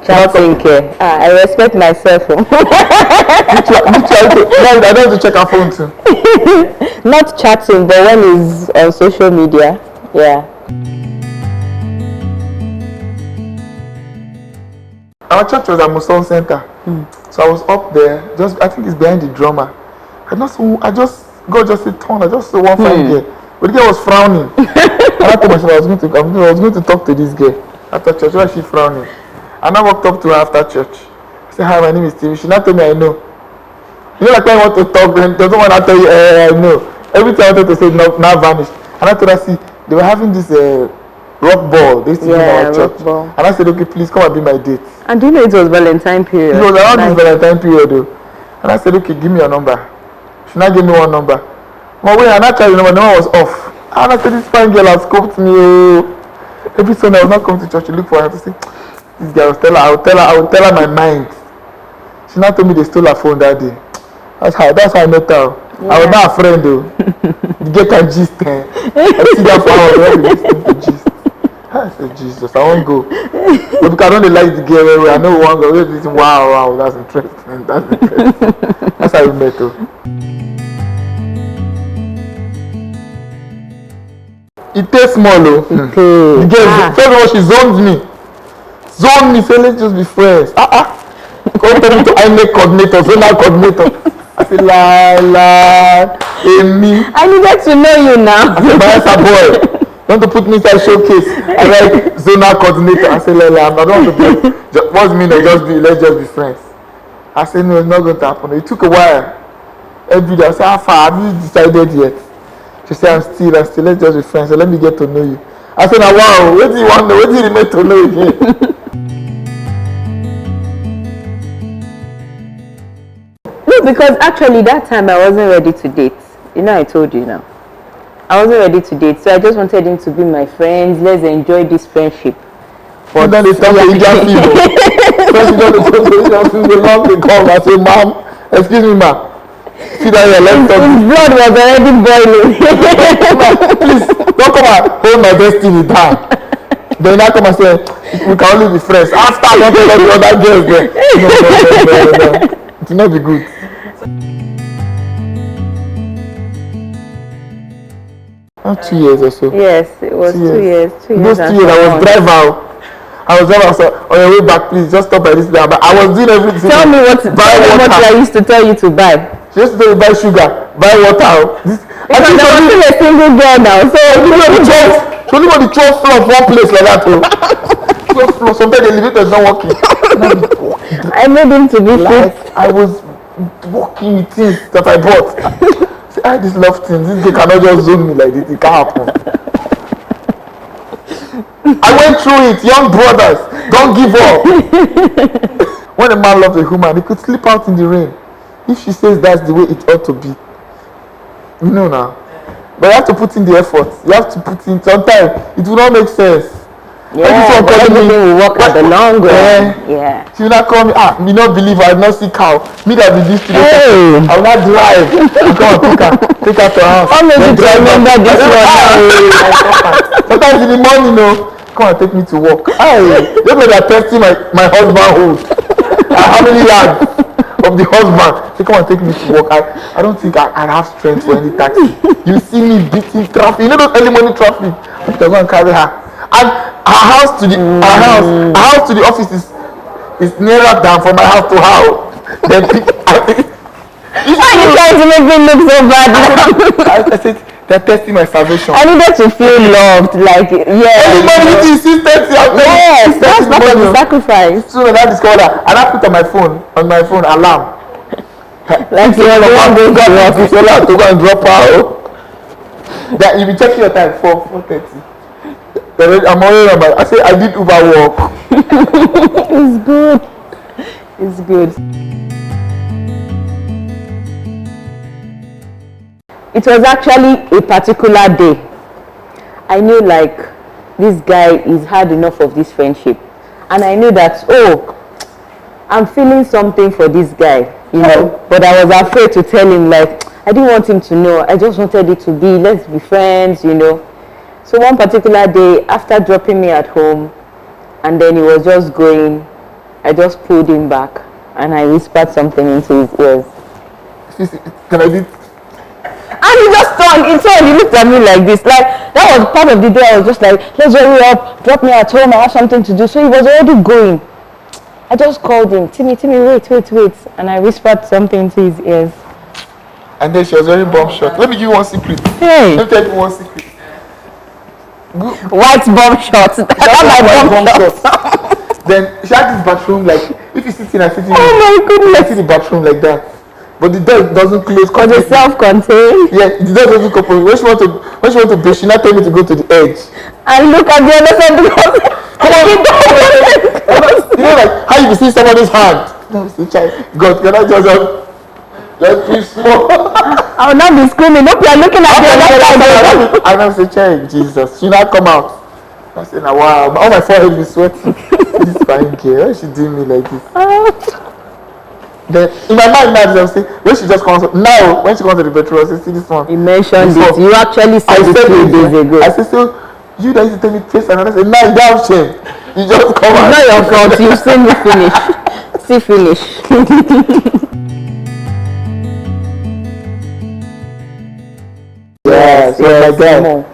Chatting. I respect myself. I don't have to check her phone too. Not chatting, but when it's on social media. Yeah. Our church was at Busola Center. So I was up there, I think it's behind the drummer. God just said turn, I just saw one fine girl. But the girl was frowning. And I told myself I was going to talk to this girl after church. Why is she frowning? And I walked up to her after church. I said, hi, my name is Timi. She now told me I know. You know, like when you want to talk, then doesn't want to tell you, I know. Everything I wanted to say now vanished. And I told her, see, they were having this rock ball. They used to do in our church. Ball. And I said, okay, please come and be my date. And do you know it was Valentine period? It was around this Valentine period though. And I said, okay, give me your number. She now gave me one number. My way, and I tried the number was off. And I said, this fine girl has scoped me. Every Sunday I was not coming to church to look for her to say, this girl, I would tell her my mind. She now told me they stole her phone that day. That's how I met her. Yeah. I was not a friend though. The girl can gist. I see that for hours when we listen to gist. I said, Jesus, I won't go. But because I don't like the girl very well, I know we won't go. Wow, that's interesting. That's how we met though. It tastes small though. The girl, first of all, she zoned me, say let's just be friends. Come tell me to INEC coordinator, zonal coordinator. I said, Amy. I needed to know you now. I said, Bayelsa boy, you want to put me inside showcase? I like zonal coordinator. I said, I don't want to be. What's mean? Let's just be friends. I said, no, it's not going to happen. It took a while. Every day I said, how far? Have you decided yet? She said, I'm still, let's just be friends. So let me get to know you. I said, wow, what do you want? What do you remain to know again? No, because actually that time I wasn't ready to date. You know, I told you now. I wasn't ready to date. So I just wanted him to be my friends. Let's enjoy this friendship. But then they tell me Indian people. President of the long they call me. I say, ma'am, excuse me, ma'am. See that your left his blood was already boiling. Please don't come and hold my destiny down. Then I come and say we can only be friends. After I don't tell all the other girls there. No. It will not be good. Not 2 years or so. Yes, it was 2 years. 2 years. Those 2 years I was driver. So on your way back, please just stop by this place. But I was doing everything. Tell me what I used to tell you to buy. She used to tell me buy sugar, buy water. I think I'm still a single girl now, so only want the 12th floor of one place like that. 12th floor, sometimes the elevator is not working. I made him to be like I was walking with things that I bought. See, I just love things. This they cannot just zone me like this. It can't happen. I went through it, young brothers. Don't give up. When a man loves a woman, he could sleep out in the rain. If she says that's the way it ought to be, you know now. But you have to put in the effort. You have to put in. Sometimes it will not make sense. Yeah, but everything will work at the long run. Yeah. She will not call me. Me not believe I will not see cow. Me that be this today. Hey. I will not drive. I come and take her to her house. How many do you remember this one? Sometimes in the morning, come and take me to work. Look like they are testing my husbandhood. How many yards of the husband? They come and take me to work. I don't think I have strength for any taxi. You see me beating traffic. You know those early morning traffic? I'm going to carry her. And her house to the office is nearer than from my house to her. Then why are you trying to make me look so bad now? I said they're testing my salvation. I needed to feel loved, like everybody with consistency. Yes, that's part of the sacrifice. So when I discovered that, and I put on my phone alarm. Like you want to go to Busola to go and drop her. That you be checking your time 4:30. I'm already on I say I did Uber walk. It's good. It's good. It was actually a particular day. I knew like this guy is had enough of this friendship. And I knew that, I'm feeling something for this guy, you know. But I was afraid to tell him, like, I didn't want him to know. I just wanted it to be, let's be friends, you know. So one particular day, after dropping me at home, and then he was just going, I just pulled him back and I whispered something into his ears. Can I do? And he just turned, he looked at me like this. Like, that was part of the day. I was just like, let's hurry up, drop me at home, I have something to do. So he was already going. I just called him, Timi, wait. And I whispered something into his ears. And then she was wearing bomb shot. Let me give you one secret. Hey. Let me tell you one secret. White bomb shot. That's my bomb shot. Then she had this bathroom, like, if you sit in a sitting room, oh my goodness. I see the bathroom like that. But the door doesn't close. Because it's self-contained. Yeah, the door doesn't close. When she want to bathe, she not tell me to go to the edge. And look at the other side because you know, like how you see somebody's hand. No, God, can I just be small? I will not be screaming. Nope, you are looking at the other side. I never say, child, Jesus, she not come out. I say, now wow, all my forehead is sweating. This fine girl, why she doing me like this? Then in my mind now, I say, when she just comes now, when she comes to the bedroom, I say, see this one. You mentioned it. You actually said it 2 days ago. I say, so you that used to tell me face and I say, now you have shame. You just come out. It's not your fault. You've seen me finish. See finish. Yes, my God.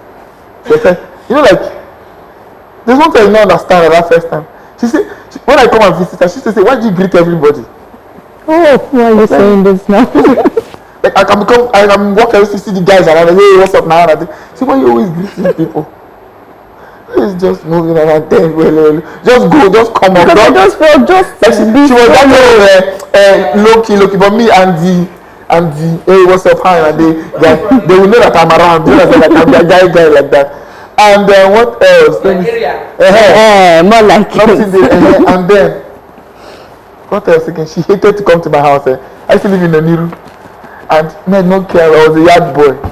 You know, like, there's one thing I don't understand at that first time. She said, when I come and visit her, she used to say, why do you greet everybody? Oh, why are you saying this now? Like, I can walk around to see the guys around and say, hey, what's up now? And I think, see, why you always greeting people? It's just moving around there, well, just go, just come up. Because I just felt she was that low-key, but me and the hey, what's up, hi, and they will know that I'm around. You know, like I'm a guy like that. And what else? More like it. And then what else again? She hated to come to my house. I used to live in Oniru, and me, I don't care. I was a yard boy.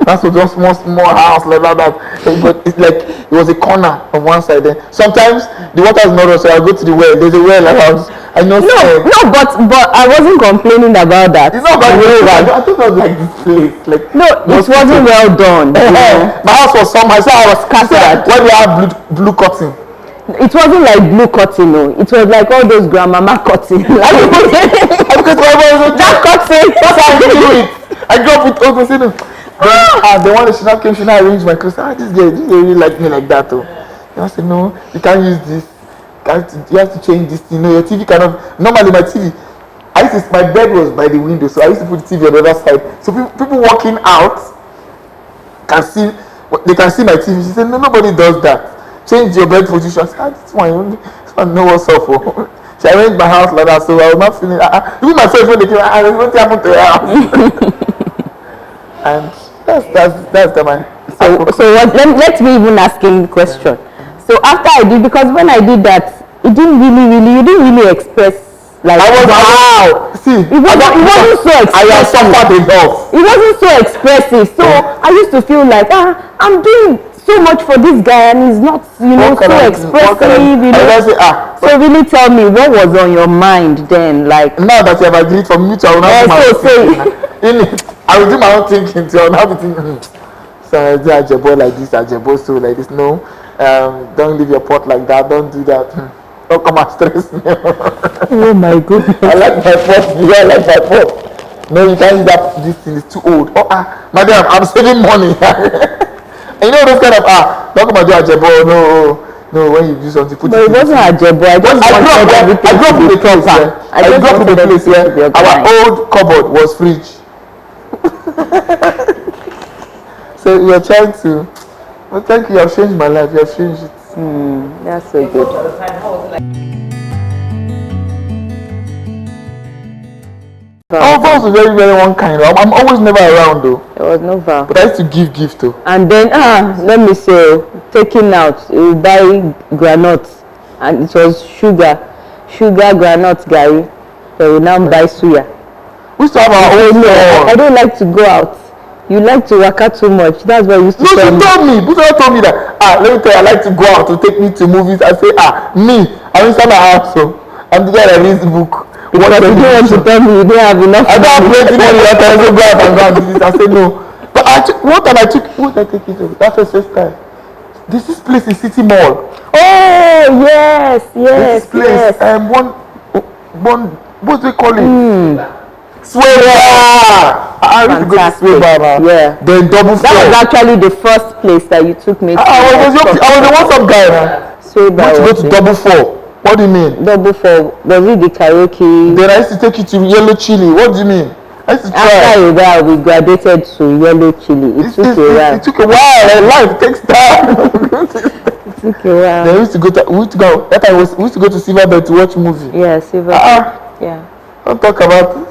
That's just small house like that. But it's like it was a corner on one side. Then sometimes the water is not run, so I go to the well. There's a well around. I know. No, but I wasn't complaining about that. It's not about the well. I thought it was like this place. Like no, it wasn't well done. My house was somehow. So I was scattered. Why do you have blue cotton? It wasn't like blue cotton, no. It was like all those grandmama cotton. Like because that cotton. That's how I do it. I grew up with Ogo Sinu. The one that she not came, she not arranged my clothes. This girl really like me like that too. And I said, no, you can't use this. You have to change this thing. No, your TV cannot. Normally my TV, my bed was by the window, so I used to put the TV on the other side. So people walking out they can see my TV. She said, no, nobody does that. Change your bed position. I said, this one know what's up for. She arranged my house like that, so I was not feeling. Even my friends when they came, what happened to your house? And that's the man. So what? Let me even ask him the question. So after I did, because when I did that, you didn't really express like. I was wow. See, it wasn't so expressive. I have suffered enough. It wasn't so expressive. So I used to feel like I'm doing so much for this guy and he's not, so expressive. So really tell me what was on your mind then, like. Now that you have agreed for me to, I will not do my own thinking. I will do my own thinking till I'll be thinking. So I do ajebo like this, ajebo so like this. No, don't leave your pot like that. Don't do that. Don't come and stress me. Oh my goodness. I like my pot. You don't like my pot. No, you can't use that. This thing is too old. Madam, I'm saving money. You know those kind of don't come and do ajebo. No, when you do something, put it. But it wasn't ajebo. I grew up with the place where our old cupboard was fridge. So you're trying to. Well, thank you. You have changed my life. You have changed it. That's so good. Our vows were very, very one kind. I'm always never around though. There was no vow. But I used to give gift though. And then let me say, taking out, you buy granuts, and it was sugar granuts, guy. They will now buy suya. We used to have our own. I don't like to go out. You like to work out too much. That's what you used to tell me. No, she told me. Busola told me that. Let me tell you, I like to go out to take me to movies. I say, me, I'm inside my house, so I'm the guy that reads the book. Because you don't want to tell me you don't have enough. I don't have plenty money. I can also go out and do this. I say no. But what did I take it to? That first time. There's this place in City Mall. Oh yes, There's this place. yes. One. What do they call it? Sweba. I used to go to Sweba. Yeah. Then double. That was actually the first place that you took me to. I was the WhatsApp guy now. Sweba. We used to go to double 4. What do you mean? Double 4. Was it the karaoke? Then I used to take you to Yellow Chili. What do you mean? I used to try. After a while, we graduated to Yellow Chili. It took a while. It took a while. Life takes time. It took a while. Then we used to go. That time we used to go to Silverbird to watch movie. Yeah, Silver. Yeah. Don't talk about it.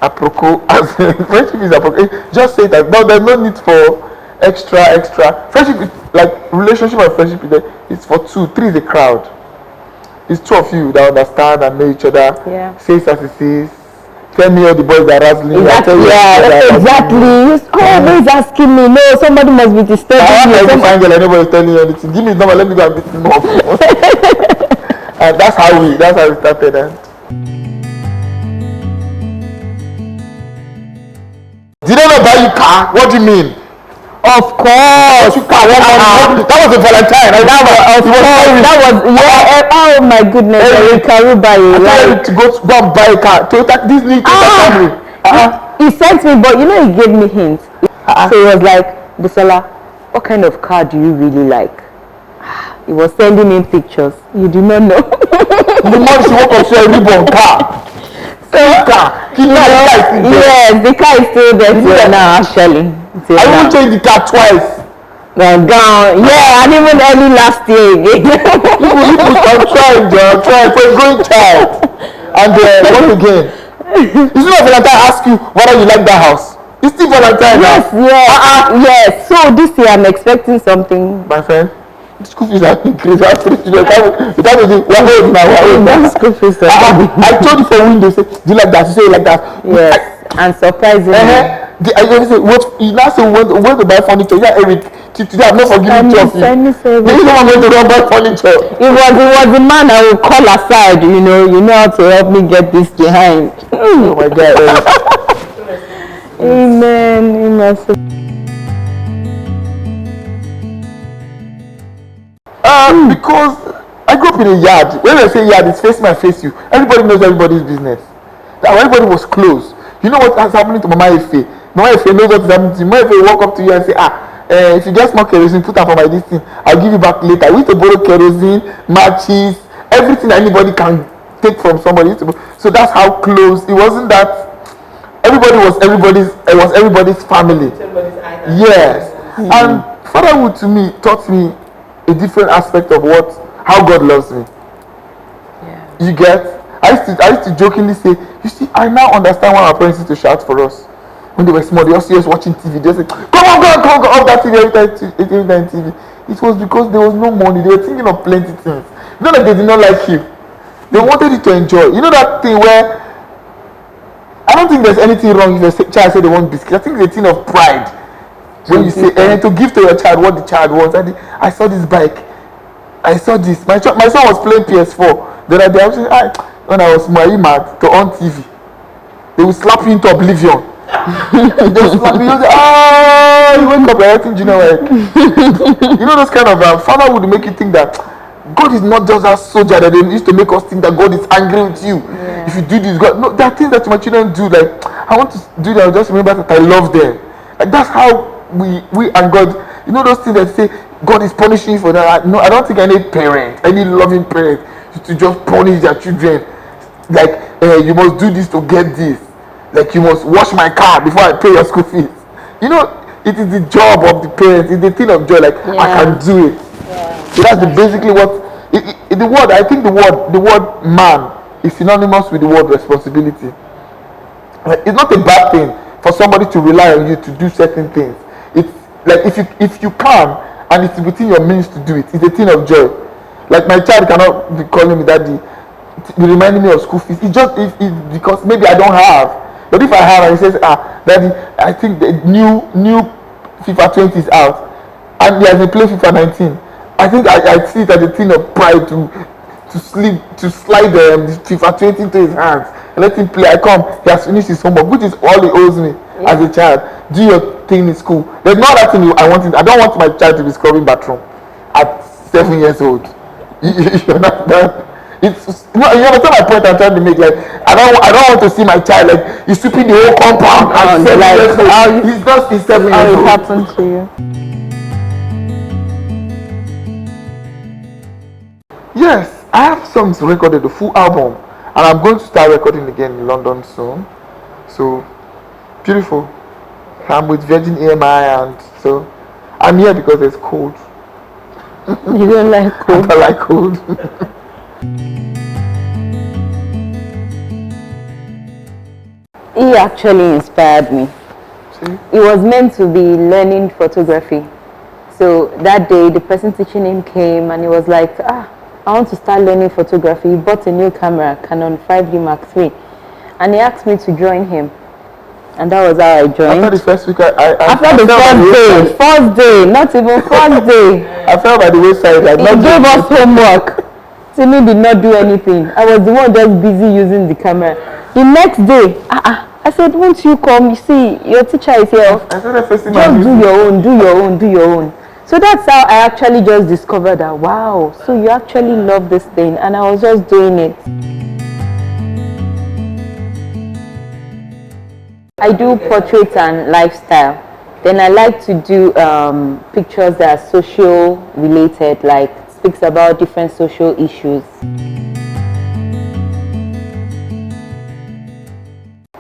Apropos, friendship is apropos. Just say that. No, there's no need for extra. Friendship is like relationship and friendship is it's for 2, 3 is a crowd. It's 2 of you that understand and know each other. Yeah. Say as it is. Tell me all the boys that are razzling. Exactly. Always asking me. No, somebody must be disturbing you. I find girl, nobody telling you anything. Give me his number. Let me go and beat him up. And that's how we started. Did I not buy you car? What do you mean? Of course. That was a Valentine. Oh my goodness. I to go and buy a car. This new Toyota Camry. He sent me, but he gave me hints. So he was like, Busola, what kind of car do you really like? He was sending me pictures. You do not know. The man she walk up to a reborn car. Yes, the car is still there now actually. I even changed the car twice. Down. Yeah, and even early last year again. I'm trying, John. For a growing child. And once again, it's not Valentine ask you whether you like that house. It's still Valentine. Yes. So this year I'm expecting something. My friend, the school fees are increased. School fees. I told you for windows. Do you like that? You say you like that. Yes. And surprisingly. I say what you now say when to buy furniture. Yeah, Eric. Today I'm not forgiving you. You don't want to run buy furniture. It was the man I will call aside. You know how to help me get this behind. Oh my God, Eric. Amen. Because I grew up in a yard. When I say yard, it's face me and face you. Everybody knows everybody's business. Everybody was close. You know what is happening to Mama Efe? Mama Efe knows what is happening to you. Mama Efe will walk up to you and say, if you get more kerosene, put that for my this thing. I'll give you back later. We used to borrow kerosene, matches, everything anybody can take from somebody. So that's how close. It wasn't that everybody was everybody's family. Yes. And fatherhood to me taught me a different aspect of how God loves me. Yeah. You get? I used to jokingly say, you see, I now understand why our parents used to shout for us. When they were small, they also used watching TV. They say, come on, off that TV every time TV. It was because there was no money. They were thinking of plenty things. Not that they did not like you. They wanted you to enjoy. You know that thing where I don't think there's anything wrong if your child say they want biscuits. I think it's a thing of pride. When you say, to give to your child what the child wants. I saw this bike. I saw this. My son was playing PS4. The other day, I was saying, when I was small, to on TV. They will slap you into oblivion. They will slap you. You wake up, everything, you know those kind of father would make you think that God is not just a soldier that they used to make us think that God is angry with you. Yeah. If you do this, God. No, there are things that my children do. Like I want to do that. I just remember that I love them. Like that's how we and God. You know those things that say God is punishing you for that. No, I don't think any parent, any loving parent, to just punish their children. Like you must do this to get this. Like you must wash my car before I pay your school fees. You know, it is the job of the parents. It's the thing of joy. Like I can do it. Yeah. So that's basically what the word. I think the word man is synonymous with the word responsibility. It's not a bad thing for somebody to rely on you to do certain things. It's like if you can and it's within your means to do it, it's a thing of joy. Like my child cannot be calling me daddy, reminding me of school fees. It's just because maybe I don't have. But if I have and he says, daddy, I think the new FIFA 20 is out and he has been playing FIFA 19. I think I see it as a thing of pride to slide the FIFA 20 into his hands and let him play. I come, he has finished his homework, which is all he owes me as a child. do your thing in school. There's no other thing I want. I don't want my child to be scrubbing bathroom at 7 years old. You understand? It's no, you understand my point I'm trying to make. Like I don't want to see my child like he's sweeping the whole compound at 7 years old. He's 7 years old. How it happened to you? Yes, I have songs recorded, the full album, and I'm going to start recording again in London soon. So beautiful. I'm with Virgin EMI, and so I'm here because it's cold. You don't like cold? I don't like cold. He actually inspired me. See? He was meant to be learning photography. So that day, the person teaching him came and he was like, I want to start learning photography. He bought a new camera, Canon 5D Mark III. And he asked me to join him. And that was how I joined. After the first week, after the first day, not even first day. I fell by the wayside. Like, he gave us homework. Timi did not do anything. I was the one just busy using the camera. The next day, I said, won't you come? You see, your teacher is here. I started facing just do your own. So that's how I actually just discovered that, wow, so you actually love this thing. And I was just doing it. I do portrait and lifestyle. Then I like to do pictures that are social related, like speaks about different social issues.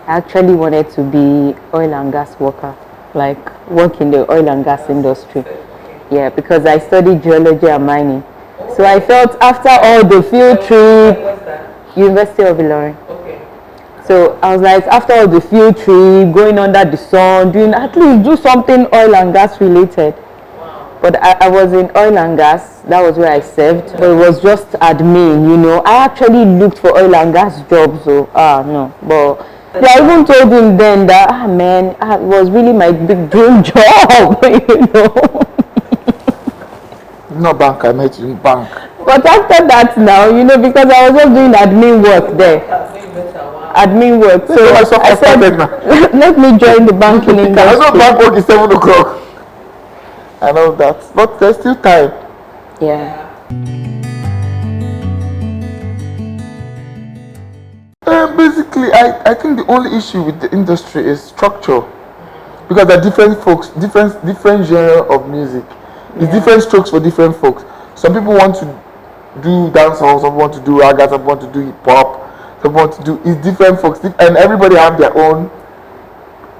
I actually wanted to be oil and gas worker, like work in the oil and gas industry. Yeah, because I studied geology and mining. So I felt after all the field trip, University of Ilorin. So I was like, after all the field trip, going under the sun, doing at least do something oil and gas related. Wow. But I was in oil and gas. That was where I served. But it was just admin, you know. I actually looked for oil and gas jobs. So no. But I even told him then that man, it was really my big dream job, you know. No bank, I met you in bank. But after that now, you know, because I was just doing admin work there. Admin work. So I said, let me join the banking industry. I know bank work is 7 o'clock. I know that. But there's still time. Yeah. Basically, I think the only issue with the industry is structure. Because there are different folks, different genre of music. It's different strokes for different folks. Some people want to do dancehall, some want to do raga, some want to do hip hop. Want to do is different folks, and everybody have their own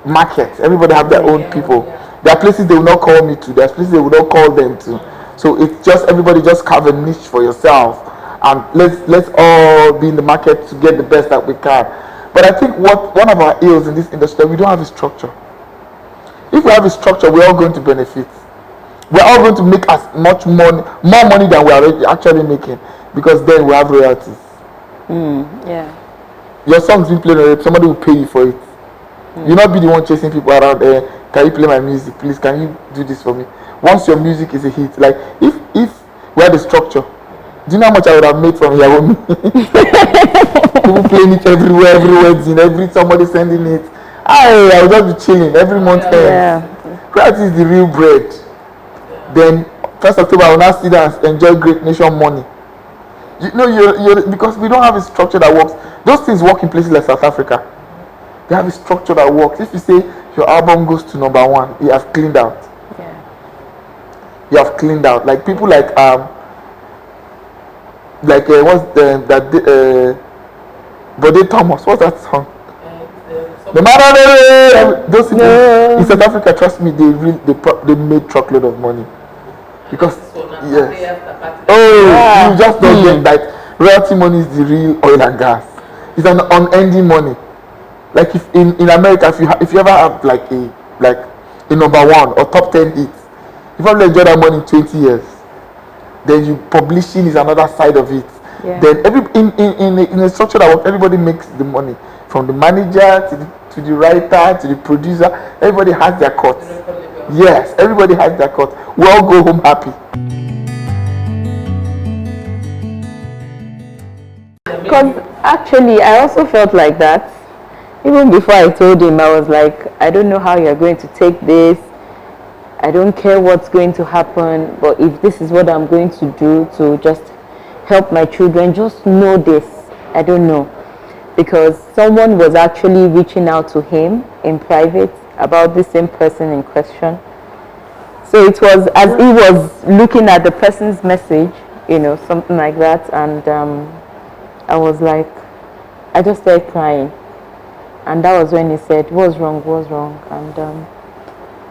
market. Everybody have their own people. There are places they will not call me to. There's places they will not call them to. So it's just everybody just carve a niche for yourself, and let's all be in the market to get the best that we can. But I think one of our ills in this industry, we don't have a structure. If we have a structure, we're all going to benefit. We're all going to make as much money, more money than we are actually making, because then we have royalties. Yeah. Your song's been played on it, somebody will pay you for it. You'll not be the one chasing people around there. Can you play my music, please? Can you do this for me? Once your music is a hit, like if we had a structure, do you know how much I would have made from here? People playing it everywhere, somebody sending it. I would just be chilling every month. That is the real bread. Then 1st October I will now sit down and enjoy Great Nation money. You know, you're because we don't have a structure that works. Those things work in places like South Africa. They have a structure that works. If you say your album goes to #1, you have cleaned out. Yeah. You have cleaned out. Like people like what's Bode Thomas. What's that song? No matter those people in South Africa, trust me, they made truckload of money. Because you just don't get that royalty money is the real oil and gas. It's an unending money. Like if in America, if you ever have like a #1 or top 10 hit, you probably enjoy that money in 20 years. Then you publishing is another side of it. Yeah. Then in a structure that works, everybody makes the money, from the manager to the writer to the producer. Everybody has their cut. Yes, everybody has their cut. We all go home happy. Because actually, I also felt like that. Even before I told him, I was like, I don't know how you're going to take this. I don't care what's going to happen, but if this is what I'm going to do to just help my children, just know this. I don't know. Because someone was actually reaching out to him in private about the same person in question. So it was as he was looking at the person's message, something like that, and I was like, I just started crying. And that was when he said, what's wrong? And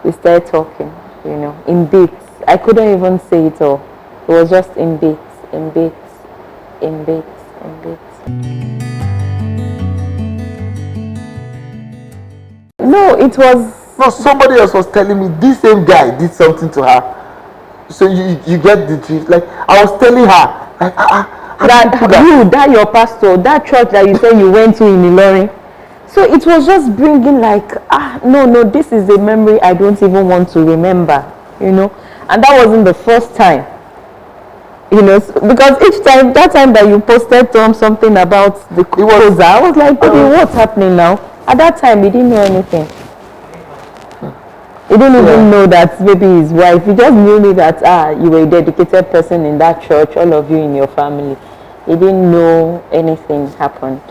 we started talking, in bits. I couldn't even say it all. It was just in bits. No, it was... No, somebody else was telling me this same guy did something to her. So you get the gist. Like, I was telling her, like, that your pastor, that church that you said you went to in Ilorin. So it was just bringing like, no, this is a memory I don't even want to remember, And that wasn't the first time, because each time, that time that you posted something about the closer, I was like, what's happening now? At that time, he didn't know anything. He didn't even know that maybe his wife. He just knew me that, you were a dedicated person in that church, all of you in your family. He didn't know anything happened.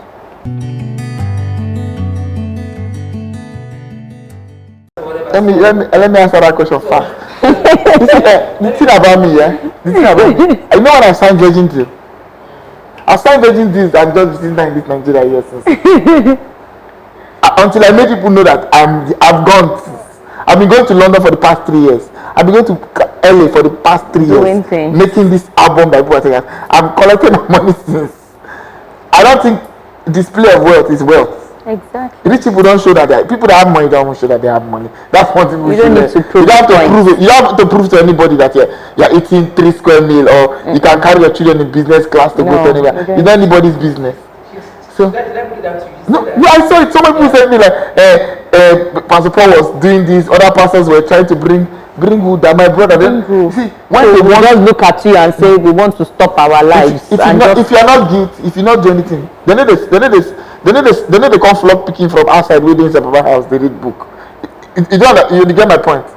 Let me answer that question fast. The thing about me, I know what I signed Virgin Deal. I signed Virgin Deals and just in this Nigeria here since. Until I made people know that I've been going to London for the past 3 years. I've been going to LA for the past 3 years. Things. Making this album that people are saying. I'm collecting my money since. I don't think display of wealth is wealth. Exactly. Rich people don't show that people that have money don't show that they have money. That's one thing we don't need to prove. You don't have to prove it. You don't have to prove to anybody that you're eating 3 square meal or you can carry your children in business class to go to anywhere. It's not anybody's business. So I saw it. So many people said me like Pastor Paul was doing this, other pastors were trying to bring who that my brother. See, when so they just look at you and say we want to stop our lives. If you're not guilty, if you not do anything, they know they come flock picking from outside within the Papa house. They read book. You get my point.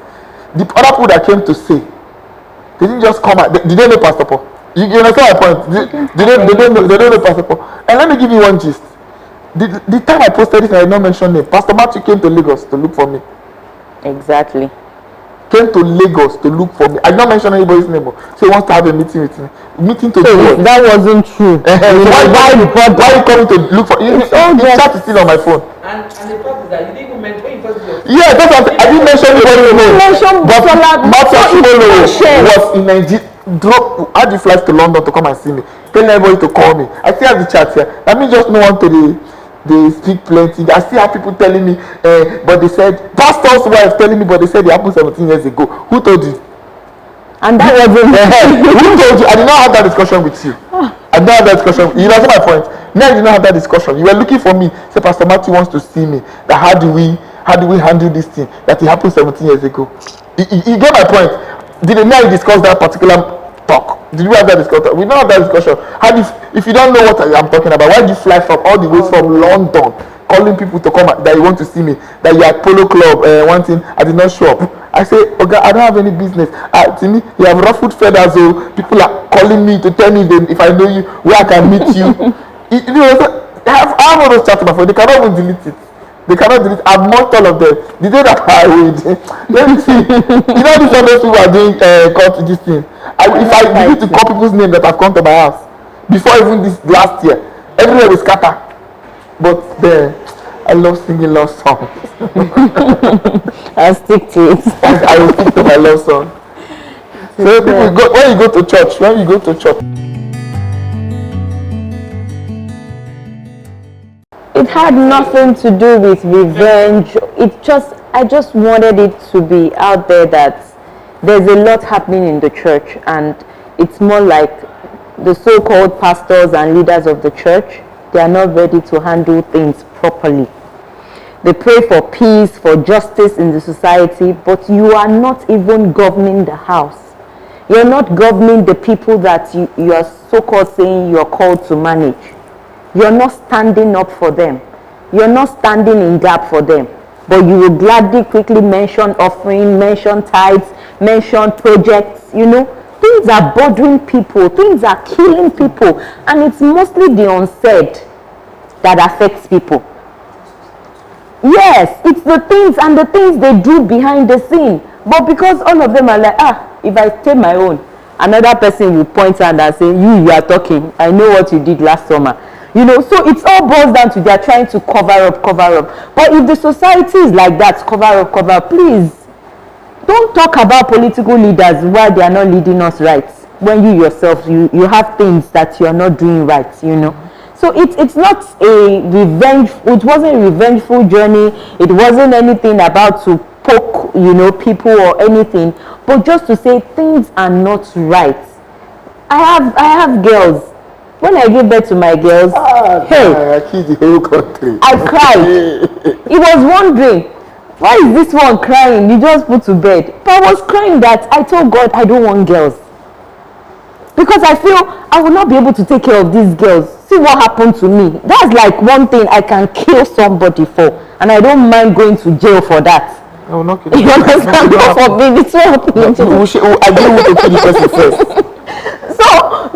The other people that came to say, they didn't just come out. Did they know Pastor Paul? You understand my point? They don't know Pastor Paul. And let me give you one gist. The time I posted this, I did not mention name. Pastor Matthew came to Lagos to look for me. Exactly. Came to Lagos to look for me. I did not mention anybody's name. So he wants to have a meeting with me. Meeting to do what? That wasn't true. Why are you coming to look for? The chat is still on my phone. And the fact is that you didn't even mention when you first did. Yeah, that's what I didn't mention anybody's name. But Busola was in Nigeria. How do you fly to London to come and see me? Tell everybody to call me. I still have the chat here. Let me just know one to they speak plenty. I still have people telling me, but they said, pastor's wife telling me, but they said it happened 17 years ago. Who told you? And that wasn't who told you? I did not have that discussion with you. I did not have that discussion. You know my point. No, I did not have that discussion. You were looking for me. Say Pastor Matthew wants to see me. That how do we handle this thing? That it happened 17 years ago. You get my point. Did they not discuss that particular talk? Did we have that discussion? We don't have that discussion. If you don't know what I'm talking about, why do you fly from all the way from London calling people to come that you want to see me, that you are at Polo Club one thing, I did not show up. I say, okay, I don't have any business. Timi, you have ruffled feathers, so people are calling me to tell me if I know you, where I can meet you. I have all those chats on my phone. They cannot even delete it. They cannot delete. I've marked all of them. The day that I will, let me see. These other people are doing court this thing. If I need to call people's names that have come to my house before even this last year, everywhere will scatter. But then I love singing love songs. I'll stick to it. I will stick to my love song. So people go, when you go to church, it had nothing to do with revenge. I just wanted it to be out there that there's a lot happening in the church, and it's more like the so-called pastors and leaders of the church, they are not ready to handle things properly. They pray for peace, for justice in the society, but you are not even governing the house. You're not governing the people that you are so-called saying you're called to manage. You're not standing up for them. You're not standing in gap for them. but you will gladly quickly mention offering, mention tithes, mention projects, things are bothering people, things are killing people, and it's mostly the unsaid that affects people. Yes, it's the things and the things they do behind the scene, but because all of them are like, if I take my own, another person will point out and say, you are talking, I know what you did last summer. So it's all boils down to they're trying to cover up. But if the society is like that, cover up, please don't talk about political leaders while they are not leading us right. When you yourself, you have things that you are not doing right, So it's not a revenge. It wasn't a revengeful journey. It wasn't anything about to poke, people or anything. But just to say things are not right. I have girls. When I gave birth to my girls, I killed the whole country. I cried. He was wondering, why is this one crying? You just put to bed. But I was crying that I told God I don't want girls. Because I feel I will not be able to take care of these girls. See what happened to me. That's like one thing I can kill somebody for. And I don't mind going to jail for that. I will not kill you understand? God forbid, it's not happening. I didn't want to kill the person first.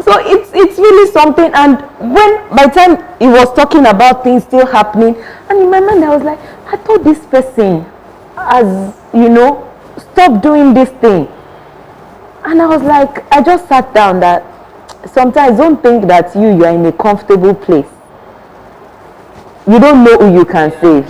So it's really something. And when by the time he was talking about things still happening, and in my mind I was like, I thought this person has, stop doing this thing. And I was like, I just sat down that sometimes don't think that you are in a comfortable place. You don't know who you can save.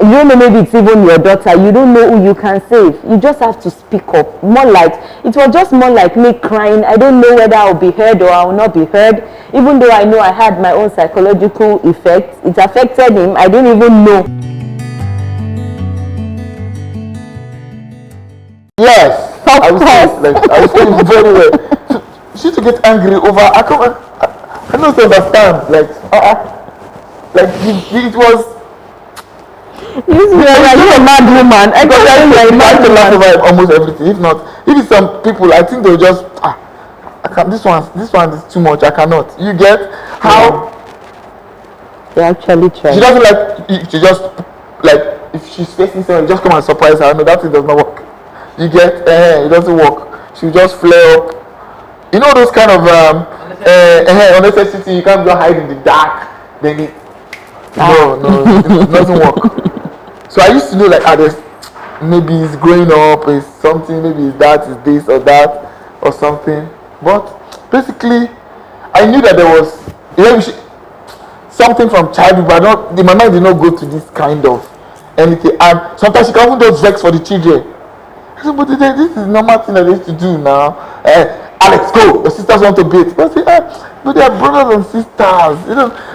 You don't know, maybe it's even your daughter. You don't know who you can save. You just have to speak up. It was just more like me crying. I don't know whether I'll be heard or I will not be heard. Even though I know I had my own psychological effects, it affected him. I didn't even know. Yes. I was feeling very well. She to get angry over. I don't understand. It was. You're a mad woman. I to laugh over almost everything. If not, even some people, I think they'll just I can't. This one is too much. I cannot. You get how they actually try. She doesn't like. She just if she's facing someone, just come and surprise her. No, that thing does not work. You get it doesn't work. She'll just flare up. Those kind of unnecessity. You can't go hide in the dark. Then it doesn't work. So I used to know there's maybe it's growing up, it's something, maybe it's that, it's this or that or something. But basically, I knew that there was something from childhood, but my mind did not go to this kind of anything. And sometimes she can even just vex for the children. I said, but this is a normal thing that they used to do now. Alex, go. Your sisters want to beat. I say, but they are brothers and sisters.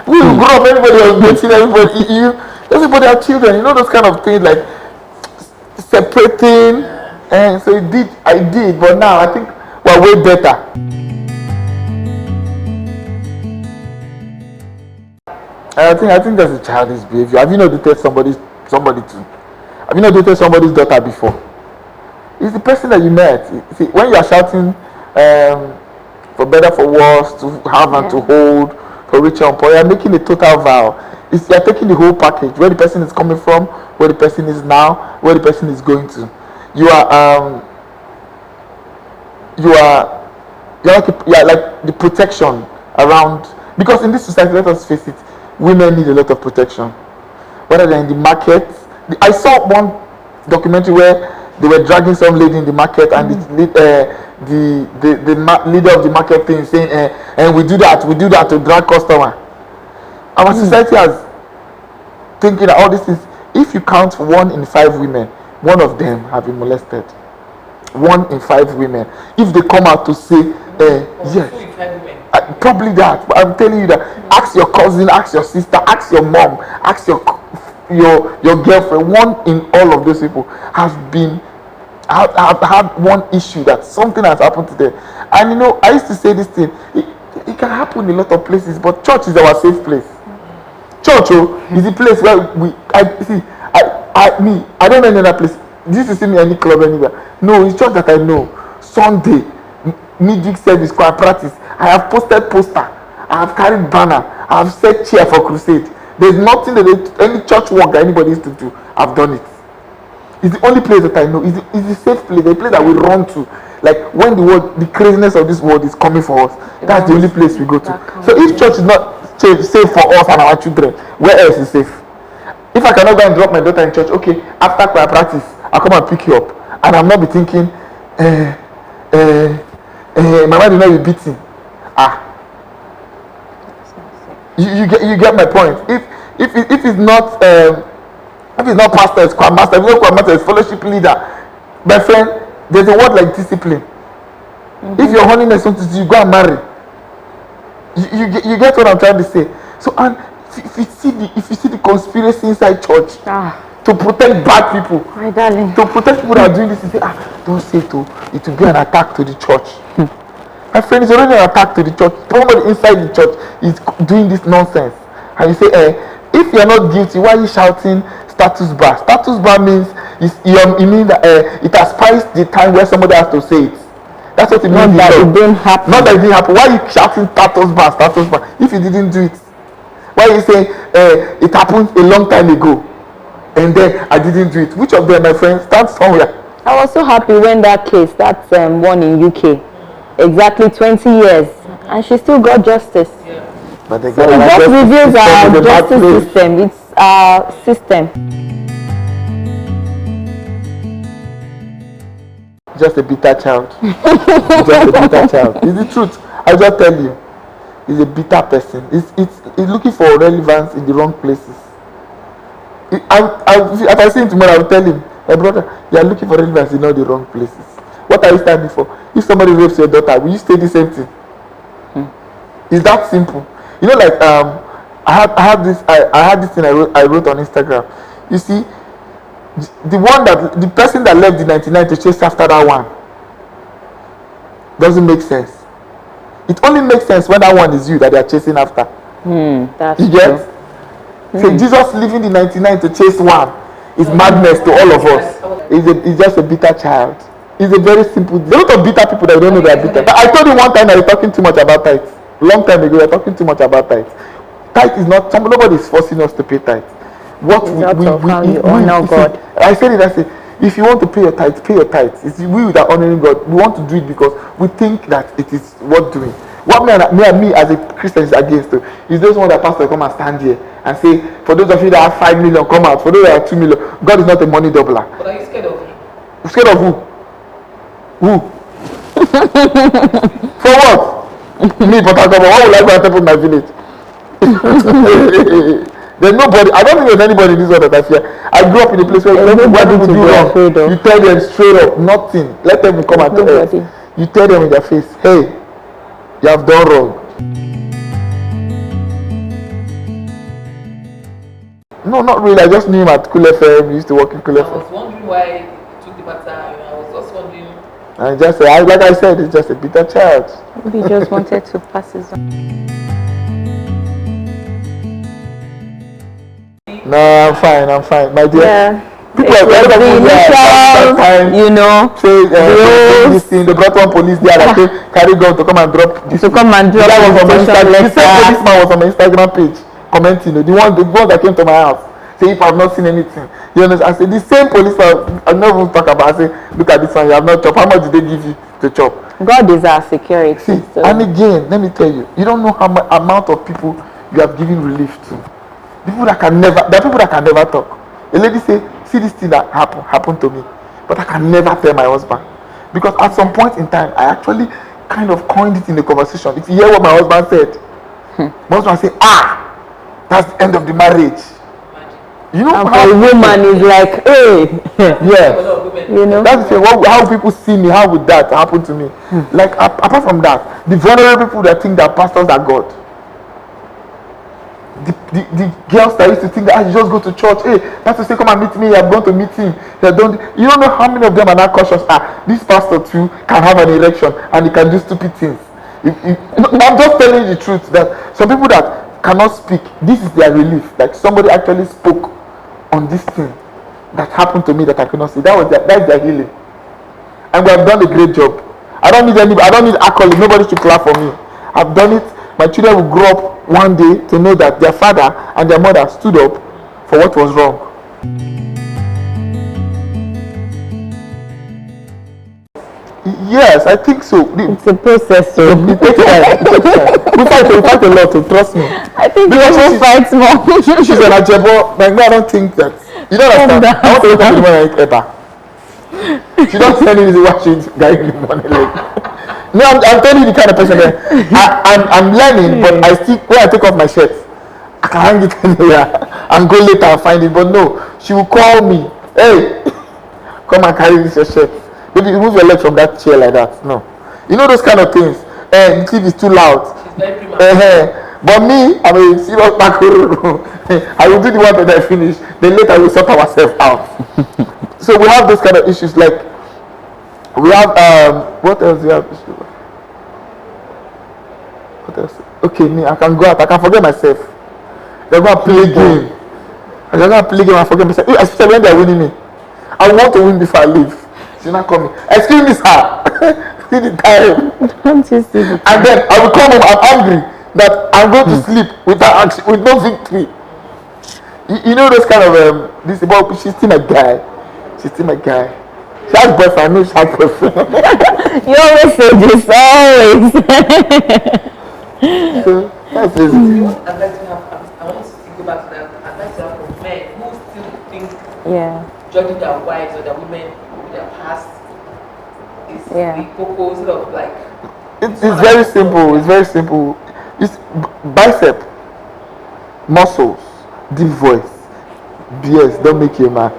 We will grow up. Everybody was beating everybody. Everybody have children. Those kind of things like separating. And so I did. But now I think we're way better. I think that's a childish behavior. Have you not dated somebody too? Have you not dated somebody's daughter before? It's the person that you met. See, when you are shouting for better, for worse, to have and to hold, for richer and poor, you are making a total vow. You are taking the whole package, where the person is coming from, where the person is now, where the person is going to. You are like the protection around, because in this society, let us face it, women need a lot of protection. Whether they're in the market, I saw one documentary where they were dragging some lady in the market, and the leader of the market thing saying, and we do that to drag customer. Our society has thinking that all this is, if you count 1 in 5 women, one of them have been molested. 1 in 5 women. If they come out to say, yes, probably that. But I'm telling you that, ask your cousin, ask your sister, ask your mom, ask your girlfriend. 1 in all of those people have had one issue, that something has happened to them. And I used to say this thing, it can happen in a lot of places, but church is our safe place. Church is the place where I don't know any other place. You used to see me any club anywhere. No, it's church that I know. Sunday, midweek service, choir practice. I have posted poster. I have carried banner. I have set chair for crusade. There's nothing that any church work that anybody used to do. I've done it. It's the only place that I know. It's the safe place, the place that we run to. Like when the craziness of this world is coming for us, that's the only place we go to. So if church is not safe for us and our children, where else is safe? If I cannot go and drop my daughter in church, okay, after my practice, I'll come and pick you up. And I'm not be thinking, my mind will not be beating. You get my point. If it's not pastor, it's choir master. If it's not choir master, it's fellowship leader. My friend, there's a word like discipline. If your holiness wants to, you go and marry. You get what I'm trying to say. So, and if you see the conspiracy inside church to protect bad people, my darling, to protect people that are doing this, you say, don't say it will be an attack to the church. My friend, it's already an attack to the church. Somebody inside the church is doing this nonsense, and you say, if you're not guilty, why are you shouting status bar? Status bar means it means that it has passed the time where somebody has to say it. That's what it means. Not that it didn't happen. Not that it didn't happen. Why are you shouting status bar, status bar? If you didn't do it, why you say it happened a long time ago, and then I didn't do it? Which of them, my friend, stand somewhere? I was so happy when that case, that one in UK, exactly 20 years, and she still got justice. Yeah. But the So it just reveals our justice system. It's our system. Just a bitter child. Just a bitter child. It's the truth. I just tell you. He's a bitter person. He's looking for relevance in the wrong places. If I see him tomorrow, I will tell him, hey brother, you are looking for relevance in all the wrong places. What are you standing for? If somebody rapes your daughter, will you say the same thing? It's that simple. You know, like I had this thing I wrote on Instagram. You see, the person that left the 99 to chase after that one doesn't make sense. It only makes sense when that one is you that they are chasing after. That's you get? So Jesus leaving the 99 to chase one is madness to all of us. He's just a bitter child. He's a very simple. There's a lot of bitter people that don't know they are bitter. But I told you one time that you're talking too much about tithes. Long time ago, you're talking tithe too much about tithes. Tithe is not. Nobody is forcing us to pay tithe. What we honor God. I said it. I said, if you want to pay your tithe, pay your tithe. It's we that are honoring God. We want to do it because we think that it is worth doing. What me and me as a Christian is against is those ones that pastor come and stand here and say, for those of you that have 5 million, come out. For those that have 2 million, God is not a money doubler. But are you scared of him? Scared of who? Who? For what? Me, but what would I go and tell in my village? There's nobody. I don't think there's anybody in this world that I fear. I grew up in a place where everybody would do wrong. You tell them straight up, nothing. Let them come and tell us. You tell them in their face, hey, you have done wrong. No, not really. I just knew him at Cool FM. We used to work in Cool FM. I was wondering why he took the matter. I was just wondering. And just like I said, it's just a bitter child. He just wanted to pass his on. No, I'm fine, my dear. Yeah. People are the initial, you know, say this thing. They brought one police there that carry gun to come and drop. The same policeman was on my Instagram page commenting. The one that came to my house. Say if I've not seen anything. You understand? I say the same policeman. I never even talk about. I say look at this one. You have not chopped. How much did they give you to chop? God is our security. See, so. And again, let me tell you, you don't know how much amount of people you have given relief to. People that can never. There are people that can never talk. A lady say, see this thing that happened to me, but I can never tell my husband because at some point in time I actually kind of coined it in the conversation. If you hear what my husband said, my husband say, that's the end of the marriage. You know, and how a woman is like, hey, yeah, you know, that's the thing. How people see me, how would that happen to me? Like apart from that, the vulnerable people that think that pastors are God. The girls that used to think that you just go to church, hey, pastor say come and meet me, I'm going to meet him. You don't know how many of them are not cautious. This pastor too can have an erection and he can do stupid things. I'm just telling you the truth that some people that cannot speak, this is their relief. Like somebody actually spoke on this thing that happened to me that I could not see. That's their healing. And we have done a great job. I don't need accolade. Nobody should clap for me. I've done it. My children will grow up one day to know that their father and their mother stood up for what was wrong. Yes, I think so. It's a process, so It takes time. It takes time. We fight a lot, trust me. I think we Because will fight more. She's an Ajebo. Like, no, I don't think that. You don't understand. I want to wake up in the morning and eat eba. She don't tell me why she's guy in the morning. Like, no, I'm telling you the kind of person that I'm learning, but I still, when I take off my shirt, I can hang it anywhere and go later and find it. But no, she will call me. Hey, come and carry this your shirt. Baby, you move your leg from that chair like that. No. You know those kind of things. The TV is too loud. But me, I'm a serious Dakolo. I will do the one that I finish. Then later we'll sort ourselves out. So we have those kind of issues. Like, we have, what else do we have? What else? Okay, me, I can go out. I can forget myself. I go and play game. I can go and play game and forget myself. Especially when they're winning me. I want to win before I leave. She's not coming. Excuse me, sir. See the time. Don't you see the time? And then I will come home. I'm angry that I'm going to sleep without action, with no victory. You know those kind of this. But she's still my guy. She's still my guy. She has boyfriend. I know she has boyfriend. You always say this. Always. So that's it. I'd like to have. I want to go back to that. I'd like to have for men who still think judging their wives or their women with their past is the purpose of like. It's very simple. It's very simple. It's bicep, muscles, deep voice, BS. Don't make you a man.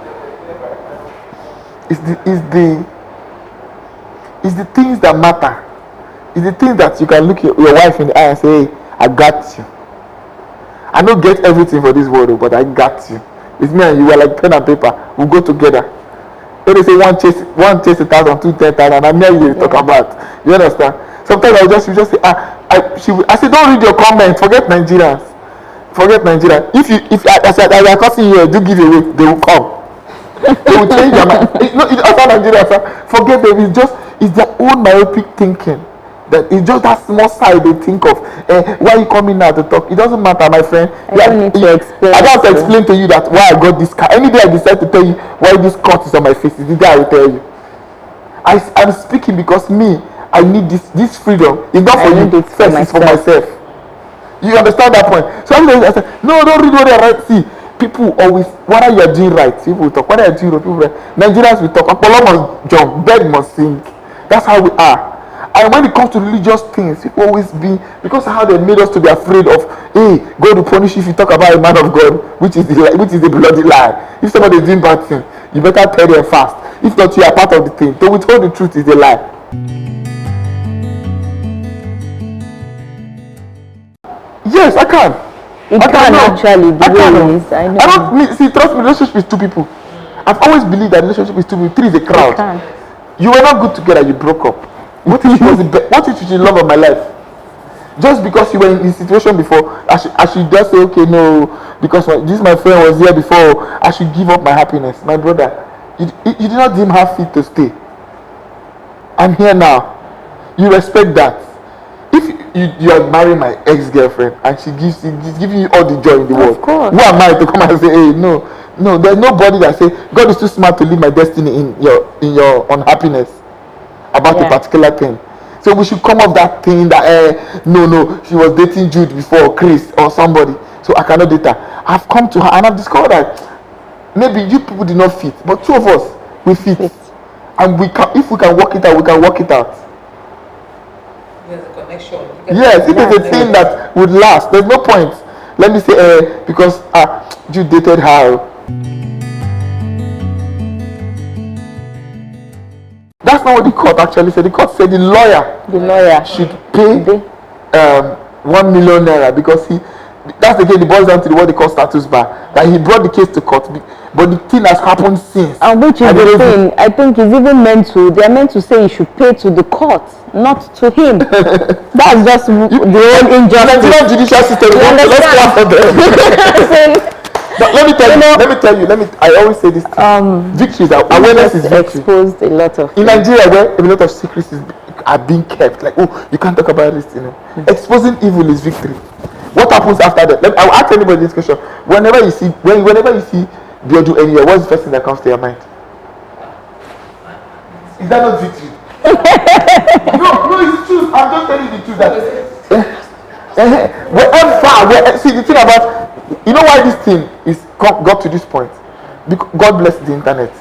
It's the things that matter. It's the things that you can look your wife in the eye and say, hey, I got you. I don't get everything for this world, but I got you. It's me and you. We're like pen and paper. We go together. When they say one chase 1,000, 2 10,000, I'm here you talk about. You understand? Sometimes you just say, I say, don't read your comments. Forget Nigerians. Forget Nigeria. If I said I are cursing you, do give away, they will come. They will change their mind. It's outside Nigeria, sir. Forget them. It's their own myopic thinking. That it's just that small side they think of. Why are you coming now to talk? It doesn't matter, my friend. I don't need to explain. I don't have to explain to you that why I got this car. Any day I decide to tell you why this cut is on my face, is the day I will tell you. I'm speaking because me, I need this freedom. It's not for you. First, it's for myself. You understand that point? So I say, no, don't read what they write. See, people always, whether you are doing right, people will talk. Whether you are doing wrong, people will talk. Nigerians will talk. Apollo must jump, bed must sink. That's how we are. And when it comes to religious things, people always be, because of how they made us to be afraid of, hey, God will punish you if you talk about a man of God, which is the bloody lie. If somebody is doing bad thing, you better tell them fast. If not, you are part of the thing. To withhold the truth is a lie. Yes, I can. I can actually. I don't see. Trust me, relationship is two people. I've always believed that relationship is two people. Three is a crowd. You were not good together. You broke up. What if you should love of my life? Just because you were in this situation before, I should just say, okay, no, because this my friend was here before, I should give up my happiness. My brother, you did not deem her fit to stay. I'm here now. You respect that. If you are marrying my ex-girlfriend and she's giving you all the joy in the world, who am I to come and say, hey, no, there's nobody that say God is too smart to leave my destiny in your unhappiness about a particular thing. So we should come off that thing that no, she was dating Jude before, Chris or somebody, so I cannot date her. I've come to her and I've discovered that maybe you people did not fit, but two of us we fit. And if we can work it out, we can work it out. There's a connection. Yes, it is a thing that would last. There's no point. Let me say, because you dated her. That's not what the court actually said. The court said the lawyer should pay 1 million naira because that's again the boils down to what they call status bar. That he brought the case to court, but the thing has happened since. And which is the thing, I think is even they're meant to say you should pay to the court, not to him. That's just the whole injustice. Nigerian judicial system. Let's clap for them. But let me tell you. I always say this. Victories, awareness is victory. Exposed a lot of in Nigeria where a lot of secrets are being kept. Like, oh, you can't talk about this. Exposing evil is victory. What happens after that? I will ask anybody this question. Whenever you see Biodu anywhere, what's the first thing that comes to your mind? Is that not victory? No, it's true. I'm just telling you the truth. Wherever, see the thing about, you know why this thing is got to this point? Because God bless the internet.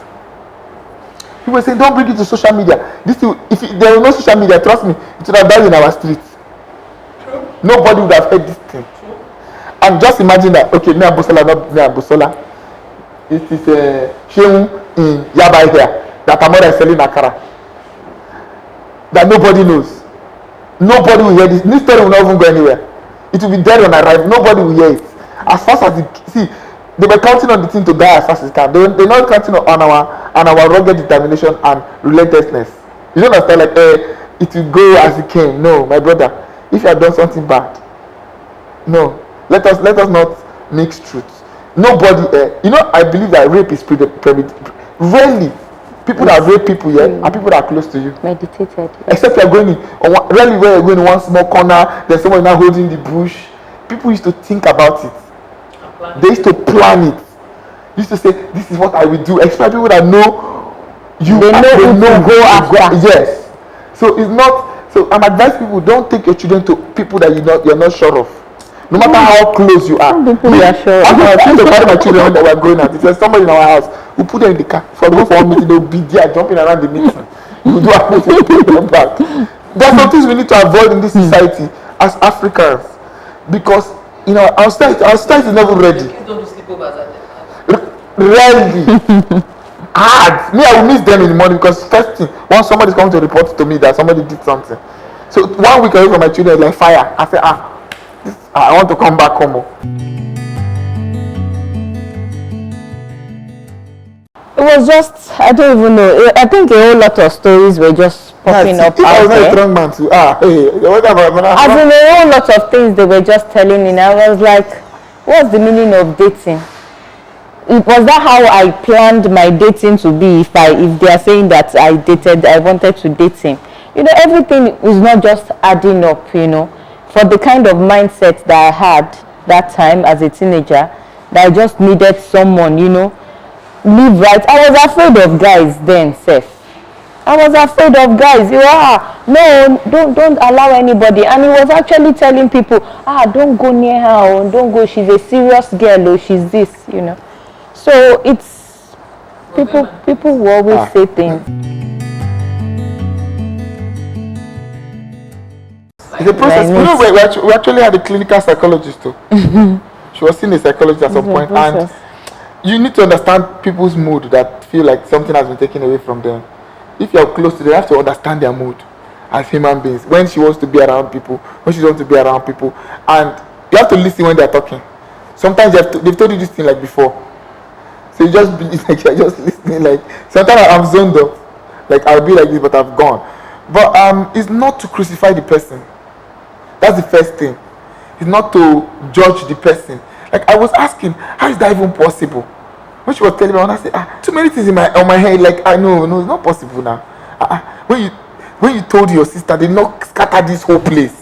People were saying, don't bring it to social media. This thing, if there was no social media, trust me, it would have died in our streets. Nobody would have heard this thing. And just imagine that, okay, me and Busola, not me and Busola. It is Shehu in Yabai here that Amora is selling Akara. That nobody knows. Nobody will hear this. This story will not even go anywhere. It will be dead on arrival. Nobody will hear it. As fast as it, see, they were counting on the thing to die as fast as it can. They're not counting on our rugged determination and relentlessness. You don't understand, like it will go as it came. No, my brother, if you have done something bad, no, let us not mix truths. Nobody, you know, I believe that rape is rarely people that rape people here are people that are close to you. Meditated. Except you're going in, rarely where you're going in one small corner, there's someone now holding the bush. People used to think about it. They used to plan it. Used to say, this is what I will do. Especially people that know you. They know go after. Yes. So it's not. So I'm advising people, don't take your children to people that you're not sure of. No matter how close you are. People you are sure of. I trying to carry my children when they were growing up. If there's somebody in our house who put them in the car for go for one meeting, they'll be there jumping around the meeting. You do have to put them back. There are some things we need to avoid in this society as Africans, because our society is never ready. Kids don't do sleepovers at Rarely. Hard. Me, I will miss them in the morning because first thing, once somebody is coming to report to me that somebody did something. So 1 week away from my children, like fire. I say, I want to come back home. It was just, I don't even know. I think a whole lot of stories were just popping up I out was not a there. strong man too. As in a whole lot of things they were just telling me. And I was like, what's the meaning of dating? Was that how I planned my dating to be? If they are saying that I wanted to date him. Everything is not just adding up, for the kind of mindset that I had that time as a teenager, that I just needed someone, live right. I was afraid of guys then, Seth. I was afraid of guys. No, don't allow anybody. And he was actually telling people, don't go near her, or don't go. She's a serious girl, or she's this, So it's people will always say things. It's a process. We actually had a clinical psychologist too. She was seeing a psychologist at some point, and you need to understand people's mood that feel like something has been taken away from them. If you're close to them, you have to understand their mood as human beings. When she wants to be around people, when she wants to be around people, and you have to listen when they're talking. Sometimes they've told you this thing like before, so you just believe like you're just listening. Like sometimes I'm zoned up, like I'll be like this, but I've gone. But it's not to crucify the person. That's the first thing. It's not to judge the person. Like I was asking, how is that even possible? When she was telling me, I said, too many things on my head. Like I know, no, it's not possible now. When you told your sister, they not scatter this whole place.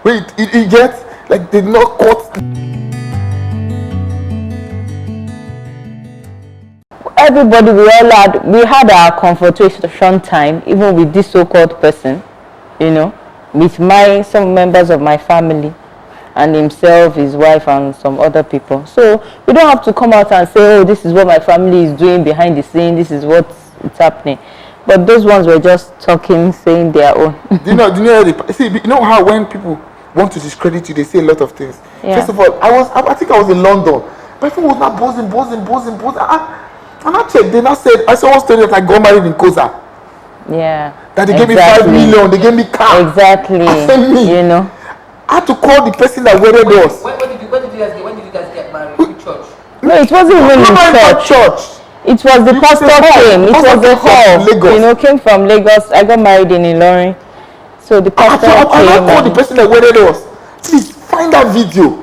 When you get like they not cut. Everybody, we had our confrontation time, even with this so-called person, with some members of my family, and himself, his wife, and some other people. So we don't have to come out and say, this is what my family is doing behind the scene, this is what's happening. But those ones were just talking, saying their own. Do you know how when people want to discredit you, they say a lot of things. Yeah. First of all, I think I was in London. My phone was not buzzing. And I checked, they now said, I saw one story that I got married in Koza. Yeah. That they gave me 5 million, they gave me car. Exactly. I had to call the person that wedded us. When did you guys get married? Which church? No, it wasn't even in church. It was the pastor came. It was the hall. Came from Lagos. I got married in Ilorin. So the pastor came. I called the person that wedded us. Please find that video.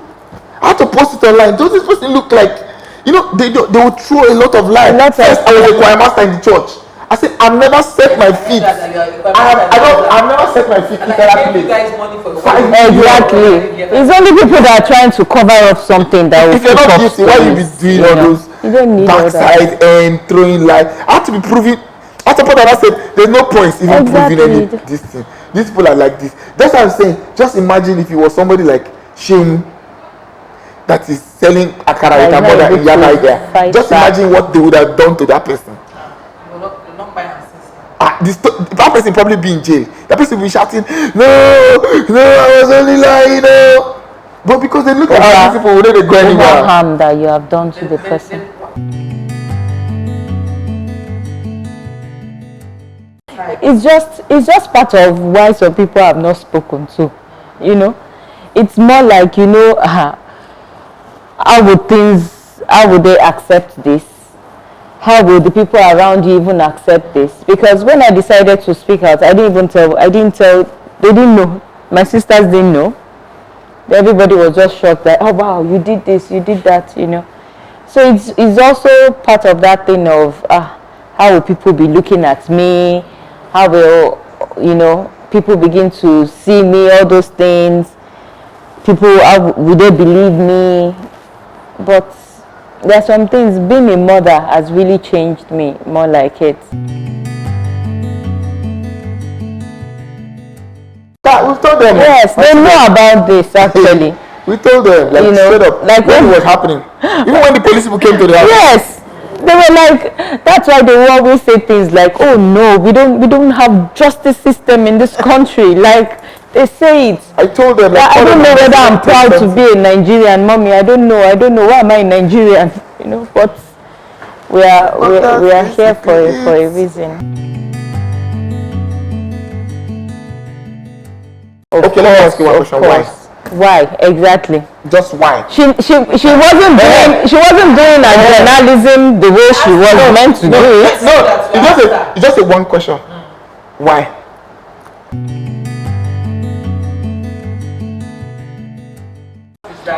I had to post it online. Does this person look like? They would throw a lot of light. First, I was a choir master in the church. I said, I've never set my feet. I've never set my feet in that place. Exactly. It's only people that are trying to cover up something that will. If you're not guilty, why you be doing all those you don't need backside and throwing light? I had to be proving. I At some point, I said, there's no point even proving any this thing. These people are like this. That's what I'm saying. Just imagine if it was somebody like Shane that is selling akara with her mother in Yaba here. Just imagine what they would have done to that person. That person probably be in jail. That person will be shouting, no, I was only lying, no. But because they look at these people, they go anywhere. Harm that you have done to the person. It's just part of why some people have not spoken to. It's more like, how would they accept this? How will the people around you even accept this? Because when I decided to speak out, they didn't know. My sisters didn't know. Everybody was just shocked that, oh wow, you did this, you did that, So it's also part of that thing of, how will people be looking at me? How will, people begin to see me, all those things. People, how will they believe me? But there are some things, being a mother has really changed me, more like it. We told them. Yes, they know about this actually. We told them, straight up, like when it was happening. Even when the police people came to the house. Yes, they were like, that's why they will always say things like, oh no, we don't have justice system in this country. Like, they say it. I told them. I don't know whether I'm proud to be a Nigerian, mommy. I don't know. Why am I Nigerian? But we are here for a reason. Okay, let me ask you one question. Why exactly? Just why? She wasn't doing her journalism the way she was meant to do it. No, it's just a one question. Why?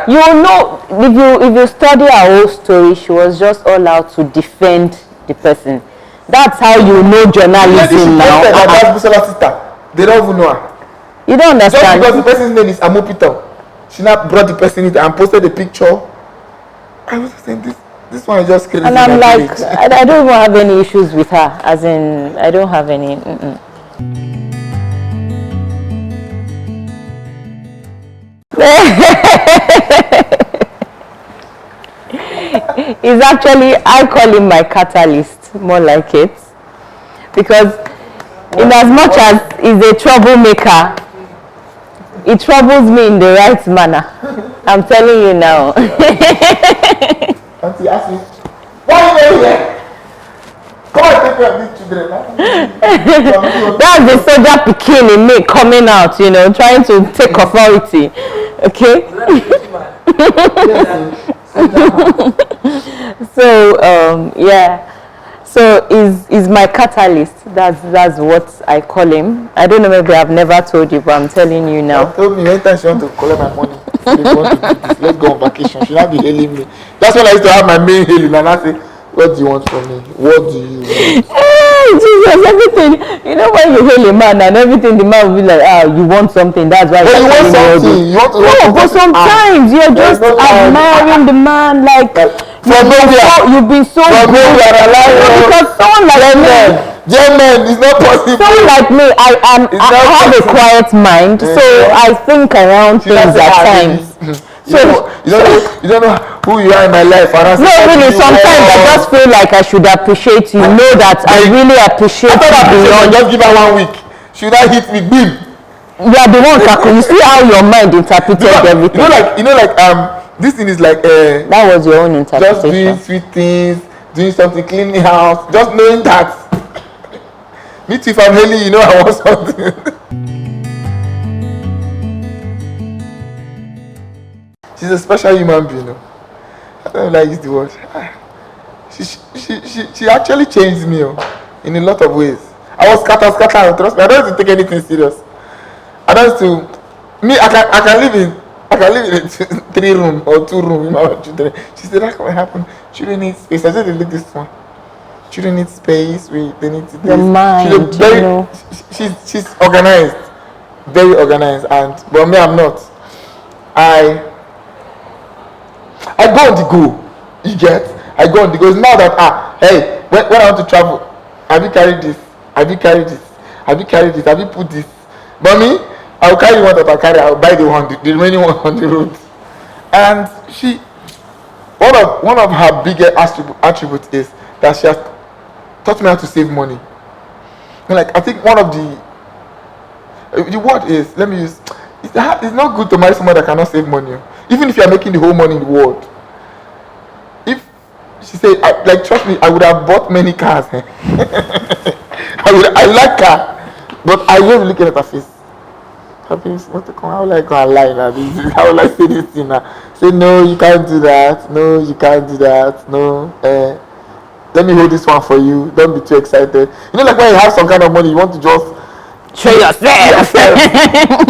You know, if you study her whole story, she was just all out to defend the person. That's how you know journalism now. That's Busola's sister. They don't even know her. You don't understand. Just because the person's name is Amopito, she now brought the person in and posted a picture. I was saying this one is just crazy. And I'm like, I don't even have any issues with her. As in, I don't have any. It's actually, I call him my catalyst, more like it, because in as much as he's a troublemaker, it troubles me in the right manner. I'm telling you now. Auntie, ask me, why are you here? Come and take care of these children. That's the soldier pikin in me coming out, trying to take authority. Okay? So, yeah. So is my catalyst. That's what I call him. I don't know, maybe I've never told you, but I'm telling you now. She told me anytime she want to collect my money, she want to do this, let's go on vacation. She not be hailing me. That's when I used to have my main hailing, and I say, what do you want from me? What do you want? Hey, Jesus, everything. When you hail a man and everything, the man will be like, you want something. That's why you want something. You want to but sometimes you're just admiring the man, like you've been so good. Because someone like me, German, it's not possible. Someone like me, I have a quiet mind, so I think around things at times. So you don't know who you are in my life. No, really. Sometimes I just feel like I should appreciate you. Know that I really appreciate you. Just give her 1 week. Should I hit me, bim? You are the one, Kaku. You see how your mind interpreted everything. This thing is like that was your own interpretation. Just doing sweet things, doing something, cleaning the house, just knowing that. Me too, if I'm hailing, I want something. She's a special human being. I don't like use the word. She actually changed me in a lot of ways. I was scatter. Trust me, I don't have to take anything serious. I don't have to. Me, I can live in a 3-room or 2-room with my children. She said that can happen. Children need space. I said, look this one. Children need space. They need to. The mind. She's organized, very organized, but me, I'm not. I go on the go. You get? I go on the go. It's now that hey, when I want to travel, have you carried this? Have you carried it? Have you carried it? Have you put this? Mommy, I'll carry one that I carry. I'll buy the remaining one on the road. And she, one of her biggest attributes is that she has taught me how to save money. Like, I think one of the word is, let me use, it's not good to marry someone that cannot save money, even if you are making the whole money in the world. If she said, like, trust me, I would have bought many cars. I like car, but I just looking at her face. How will I go and lie now? How will I say this thing now? Say, no, you can't do that. No, you can't do that. No, let me hold this one for you. Don't be too excited. You know, like when you have some kind of money, you want to just show yourself.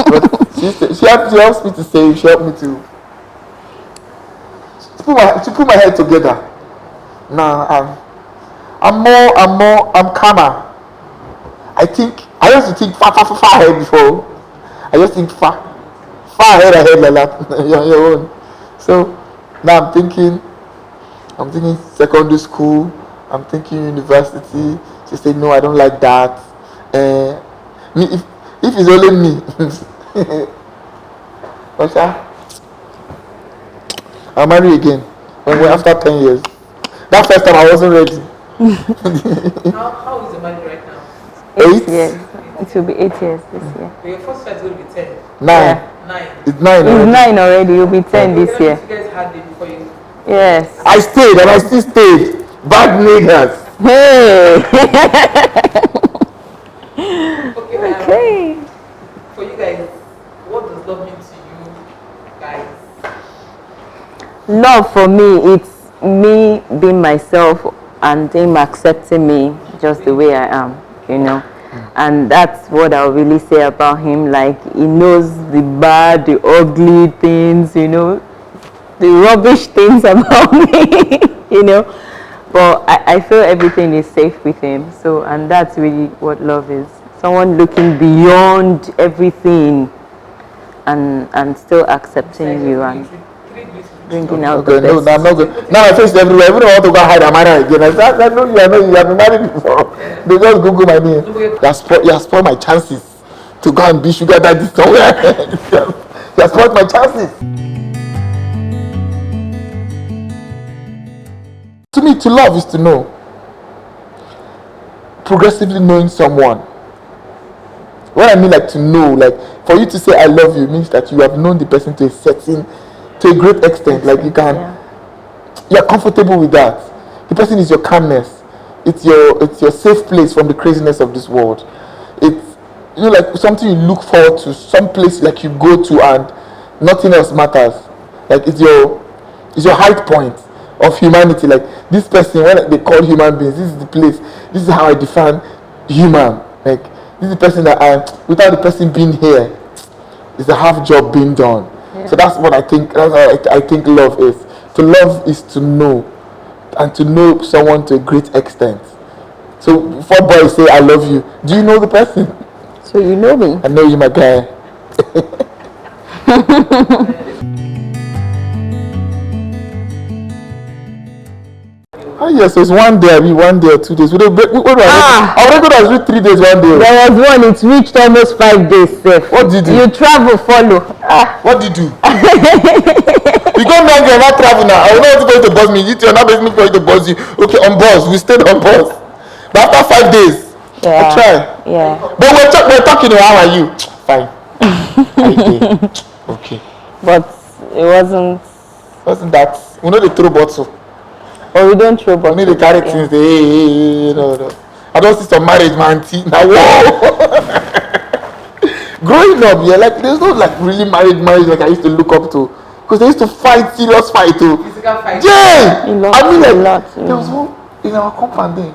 But she helps me to save. She helped me to put my head together. Now I'm calmer. I used to think far ahead before. I just think far ahead like that. Your own. So now I'm thinking secondary school. I'm thinking university. She said, no, I don't like that. Me, if it's only me, but I'll marry again after 10 years. That first time I wasn't ready. How is the marriage right now? 8 years. It will be 8 years this year. But your first child is going to be 10. 9. Yeah. 9. It's 9 already. It's 9 already. You'll be 10 this year. You guys had it before you. Yes. I stayed and I still stayed. Bad niggas. Hey. Okay. For you guys, what does love mean to you guys? Love for me, it's me being myself and him accepting me just the way I am, you know. And that's what I'll really say about him. Like, he knows the bad, the ugly things, you know, the rubbish things about me, you know. But I feel everything is safe with him. So, and that's really what love is. Someone looking beyond everything and still accepting you and bringing out the best. No, I'm not good. Now I face everywhere. Everyone want to go hide and marry again. I know you. You have been married before. They just Google my name. You have spoiled my chances to go and be sugar daddy somewhere. You have spoiled my chances. To me, to love is to know. Progressively knowing someone. What I mean, like, to know, like, for you to say I love you means that you have known the person to a great extent. Like, you're comfortable with that. The person is your calmness. It's your safe place from the craziness of this world. It's, you know, like something you look forward to, some place like you go to and nothing else matters. Like, it's your height point of humanity. Like, this person, when they call human beings, this is the place. This is how I define human. Like, this is the person that without the person being here, it's a half job being done. Yeah. So that's what I think. That's what I think love is. To love is to know, and to know someone to a great extent. So before boys say I love you, do you know the person? So you know me. I know you, my guy. Oh yes, so it's 1 day, 1 day or 2 days. I already 3 days, 1 day. There was one, it reached almost 5 days. Safe. What did you do? You travel, follow. What did you do? You go now, you're not travel now. I was not going to buzz me. You're not going to buzz you. Okay, on buzz. We stayed on buzz. But after 5 days, I try. Yeah. But we're talking. How are you? Fine. Okay. But it wasn't that? We know they throw bottle. Or we don't throw bottles. We need to carry things. No. I don't see some marriage, man. Now, whoa. Growing up, like there's no like really marriage like I used to look up to, because they used to fight, serious fight too. Physical fight. Yeah. I mean, like there was one in our compound there.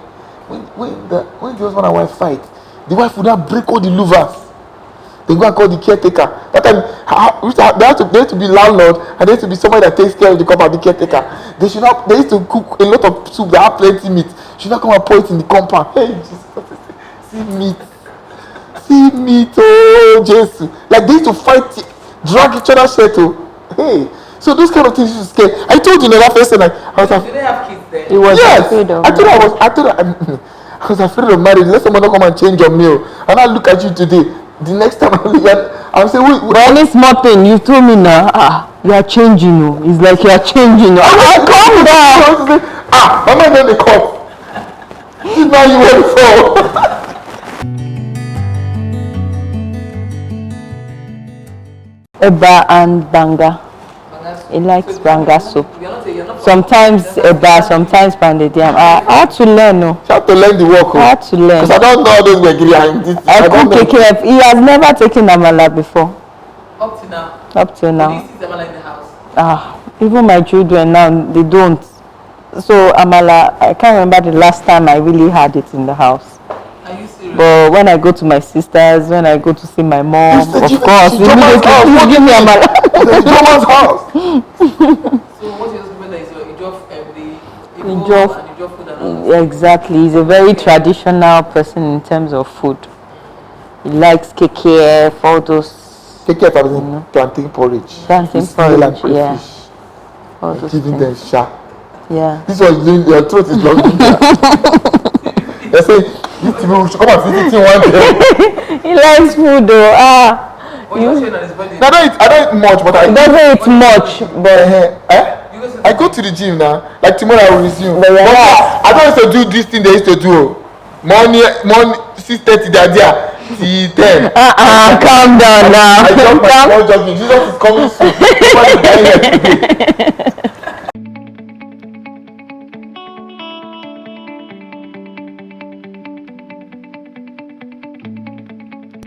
When the husband and wife fight, the wife would not break all the louvers. They go and call the caretaker. That time, they have to be landlord, and there has to be somebody that takes care of the compound, the caretaker. They used to cook a lot of soup. They have plenty meat. Should not come and pour it in the compound. Hey, Jesus, see meat, oh Jesus! Like they used to fight, drag each other's shirt. Hey, so those kind of things used to scare. I told you that first time I was like, did they have kids then? It was yes. freedom. I told her I was afraid of marriage. Let someone come and change your meal. And I look at you today. The next time I'm saying, wait. But any small thing you told me now, you are changing. No, it's like you are changing. No, calm down. My man done the cough. This is now you went for. Eba and banga. He likes banga soup. Sometimes eba, sometimes pounded yam. I had to learn. No. You have to learn the work. I had to learn. Because I don't know how those were behind this. I cook KKF. He has never taken amala before. Up to now. Up till now. This is amala in the house. Even my children now, they don't. So amala, I can't remember the last time I really had it in the house. Are you serious? But when I go to my sisters, when I go to see my mom, of course, immediately you give me amala. It's Joma's house. So what you remember is your Ijof food and all. Exactly. He's a very traditional person in terms of food. He likes KKF, all those. KKF are plantain porridge. Plantain porridge, yeah. All those Giving them things. sharp. Yeah. This was doing your throat is long. They say this Timi should come and visit him one day. He likes food though. What you saying on his birthday? I don't eat much, but He doesn't eat much, but I go to the gym now. Like tomorrow I will resume. But I don't used to do this thing they used to do. Morning 6:30 they are there till 10. Calm down now. I jump my small jogging. Jesus is coming soon. Nobody is dying here today.